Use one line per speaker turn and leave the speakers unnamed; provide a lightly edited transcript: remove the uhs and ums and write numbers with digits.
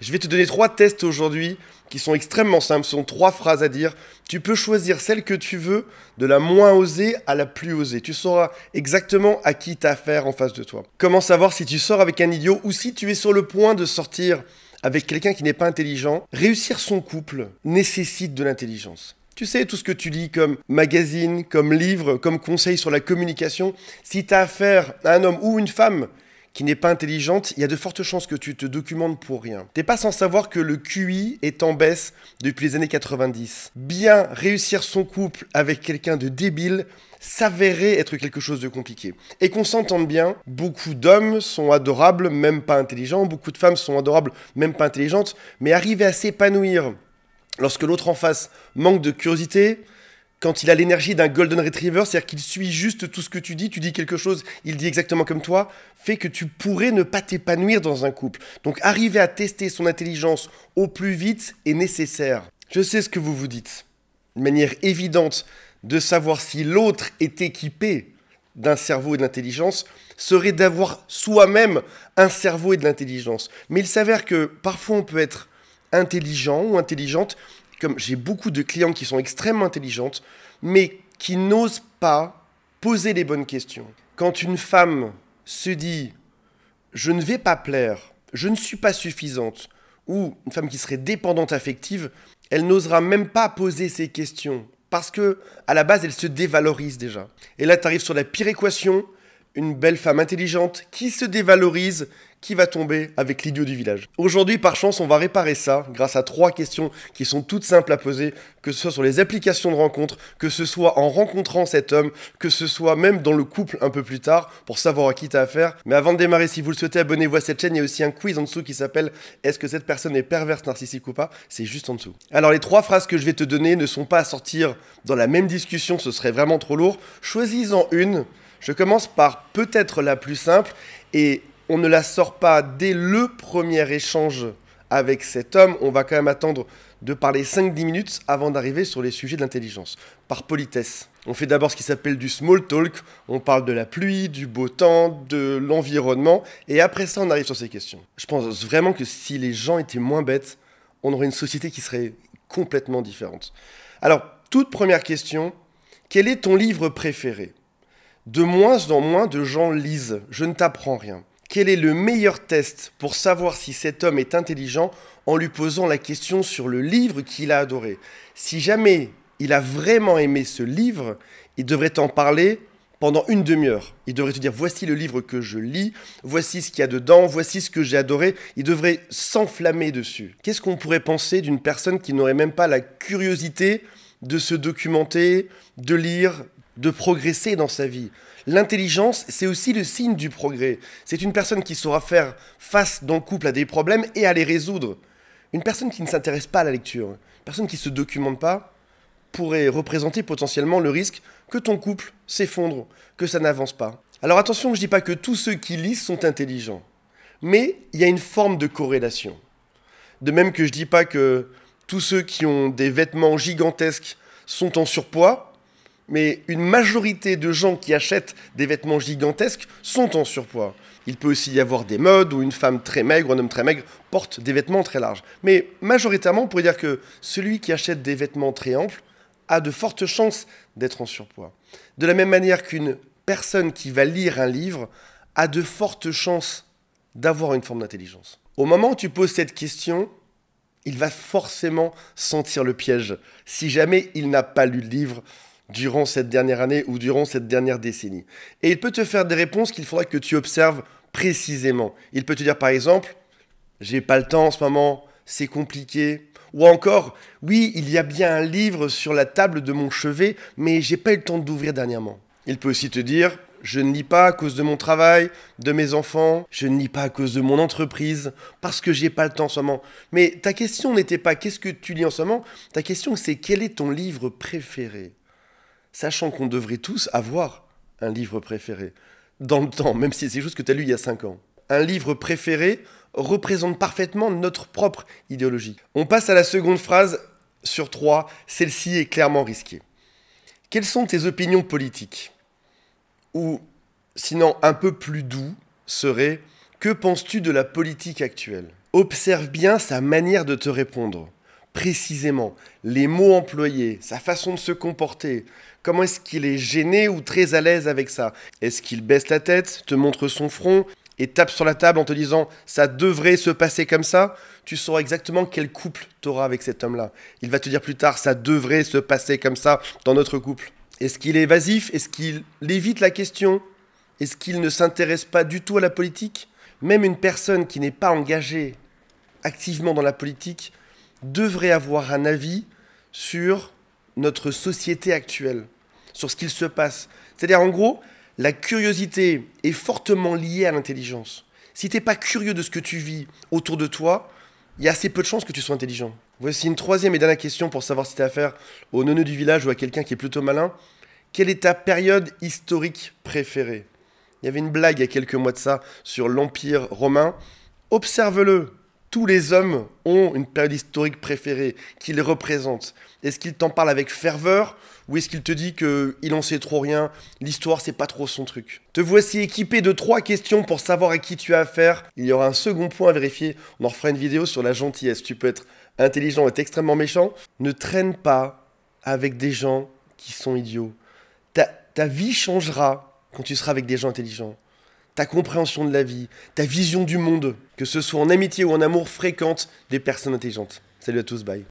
Je vais te donner 3 tests aujourd'hui qui sont extrêmement simples. Ce sont 3 phrases à dire. Tu peux choisir celle que tu veux, de la moins osée à la plus osée. Tu sauras exactement à qui t'as affaire en face de toi. Comment savoir si tu sors avec un idiot ou si tu es sur le point de sortir avec quelqu'un qui n'est pas intelligent? Réussir son couple nécessite de l'intelligence. Tu sais, tout ce que tu lis comme magazine, comme livre, comme conseil sur la communication, si tu as affaire à un homme ou une femme qui n'est pas intelligente, il y a de fortes chances que tu te documentes pour rien. T'es pas sans savoir que le QI est en baisse depuis les années 90. Bien réussir son couple avec quelqu'un de débile s'avérait être quelque chose de compliqué. Et qu'on s'entende bien, beaucoup d'hommes sont adorables, même pas intelligents, beaucoup de femmes sont adorables, même pas intelligentes, mais arriver à s'épanouir lorsque l'autre en face manque de curiosité, quand il a l'énergie d'un golden retriever, c'est-à-dire qu'il suit juste tout ce que tu dis quelque chose, il dit exactement comme toi, fait que tu pourrais ne pas t'épanouir dans un couple. Donc arriver à tester son intelligence au plus vite est nécessaire. Je sais ce que vous vous dites. Une manière évidente de savoir si l'autre est équipé d'un cerveau et de l'intelligence serait d'avoir soi-même un cerveau et de l'intelligence. Mais il s'avère que parfois on peut être intelligent ou intelligente, comme j'ai beaucoup de clientes qui sont extrêmement intelligentes, mais qui n'osent pas poser les bonnes questions. Quand une femme se dit « je ne vais pas plaire, je ne suis pas suffisante », ou une femme qui serait dépendante affective, elle n'osera même pas poser ces questions, parce que à la base, elle se dévalorise déjà. Et là, tu arrives sur la pire équation, une belle femme intelligente qui se dévalorise, qui va tomber avec l'idiot du village. Aujourd'hui, par chance, on va réparer ça grâce à 3 questions qui sont toutes simples à poser, que ce soit sur les applications de rencontre, que ce soit en rencontrant cet homme, que ce soit même dans le couple un peu plus tard, pour savoir à qui t'as affaire. Mais avant de démarrer, si vous le souhaitez, abonnez-vous à cette chaîne. Il y a aussi un quiz en dessous qui s'appelle « Est-ce que cette personne est perverse, narcissique ou pas ?» C'est juste en dessous. Alors, les 3 phrases que je vais te donner ne sont pas à sortir dans la même discussion, ce serait vraiment trop lourd. Choisis-en une. Je commence par peut-être la plus simple et on ne la sort pas dès le premier échange avec cet homme. On va quand même attendre de parler 5-10 minutes avant d'arriver sur les sujets de l'intelligence. Par politesse. On fait d'abord ce qui s'appelle du small talk. On parle de la pluie, du beau temps, de l'environnement. Et après ça, on arrive sur ces questions. Je pense vraiment que si les gens étaient moins bêtes, on aurait une société qui serait complètement différente. Alors, toute première question, quel est ton livre préféré ? De moins en moins de gens lisent. Je ne t'apprends rien. Quel est le meilleur test pour savoir si cet homme est intelligent en lui posant la question sur le livre qu'il a adoré? Si jamais il a vraiment aimé ce livre, il devrait t'en parler pendant une demi-heure. Il devrait te dire, voici le livre que je lis, voici ce qu'il y a dedans, voici ce que j'ai adoré. Il devrait s'enflammer dessus. Qu'est-ce qu'on pourrait penser d'une personne qui n'aurait même pas la curiosité de se documenter, de lire, de progresser dans sa vie? L'intelligence, c'est aussi le signe du progrès. C'est une personne qui saura faire face dans le couple à des problèmes et à les résoudre. Une personne qui ne s'intéresse pas à la lecture, une personne qui ne se documente pas, pourrait représenter potentiellement le risque que ton couple s'effondre, que ça n'avance pas. Alors attention, je ne dis pas que tous ceux qui lisent sont intelligents, mais il y a une forme de corrélation. De même que je ne dis pas que tous ceux qui ont des vêtements gigantesques sont en surpoids, mais une majorité de gens qui achètent des vêtements gigantesques sont en surpoids. Il peut aussi y avoir des modes où une femme très maigre ou un homme très maigre porte des vêtements très larges. Mais majoritairement, on pourrait dire que celui qui achète des vêtements très amples a de fortes chances d'être en surpoids. De la même manière qu'une personne qui va lire un livre a de fortes chances d'avoir une forme d'intelligence. Au moment où tu poses cette question, il va forcément sentir le piège. Si jamais il n'a pas lu le livre durant cette dernière année ou durant cette dernière décennie. Et il peut te faire des réponses qu'il faudra que tu observes précisément. Il peut te dire par exemple, j'ai pas le temps en ce moment, c'est compliqué. Ou encore, oui, il y a bien un livre sur la table de mon chevet, mais j'ai pas eu le temps d'ouvrir dernièrement. Il peut aussi te dire, je ne lis pas à cause de mon travail, de mes enfants, je ne lis pas à cause de mon entreprise, parce que j'ai pas le temps en ce moment. Mais ta question n'était pas qu'est-ce que tu lis en ce moment, ta question c'est quel est ton livre préféré ? Sachant qu'on devrait tous avoir un livre préféré, dans le temps, même si c'est juste que tu as lu il y a 5 ans. Un livre préféré représente parfaitement notre propre idéologie. On passe à la seconde phrase sur 3, celle-ci est clairement risquée. Quelles sont tes opinions politiques ? Ou, sinon un peu plus doux, serait « Que penses-tu de la politique actuelle ?» Observe bien sa manière de te répondre. Précisément, les mots employés, sa façon de se comporter. Comment est-ce qu'il est gêné ou très à l'aise avec ça? Est-ce qu'il baisse la tête, te montre son front et tape sur la table en te disant « ça devrait se passer comme ça », tu sauras exactement quel couple tu auras avec cet homme-là. Il va te dire plus tard « ça devrait se passer comme ça dans notre couple ». Est-ce qu'il est évasif? Est-ce qu'il évite la question? Est-ce qu'il ne s'intéresse pas du tout à la politique? Même une personne qui n'est pas engagée activement dans la politique devrait avoir un avis sur notre société actuelle, sur ce qu'il se passe. C'est-à-dire, en gros, la curiosité est fortement liée à l'intelligence. Si tu n'es pas curieux de ce que tu vis autour de toi, il y a assez peu de chances que tu sois intelligent. Voici une troisième et dernière question pour savoir si tu as affaire au neuneu du village ou à quelqu'un qui est plutôt malin. Quelle est ta période historique préférée? Il y avait une blague il y a quelques mois de ça sur l'Empire romain. Observe-le. Tous les hommes ont une période historique préférée qui les représente. Est-ce qu'il t'en parle avec ferveur ou est-ce qu'il te dit qu'il en sait trop rien, l'histoire c'est pas trop son truc? Te voici équipé de 3 questions pour savoir à qui tu as affaire. Il y aura un second point à vérifier, on en refera une vidéo sur la gentillesse. Tu peux être intelligent et être extrêmement méchant. Ne traîne pas avec des gens qui sont idiots. Ta vie changera quand tu seras avec des gens intelligents. Ta compréhension de la vie, ta vision du monde, que ce soit en amitié ou en amour, fréquente des personnes intelligentes. Salut à tous, bye.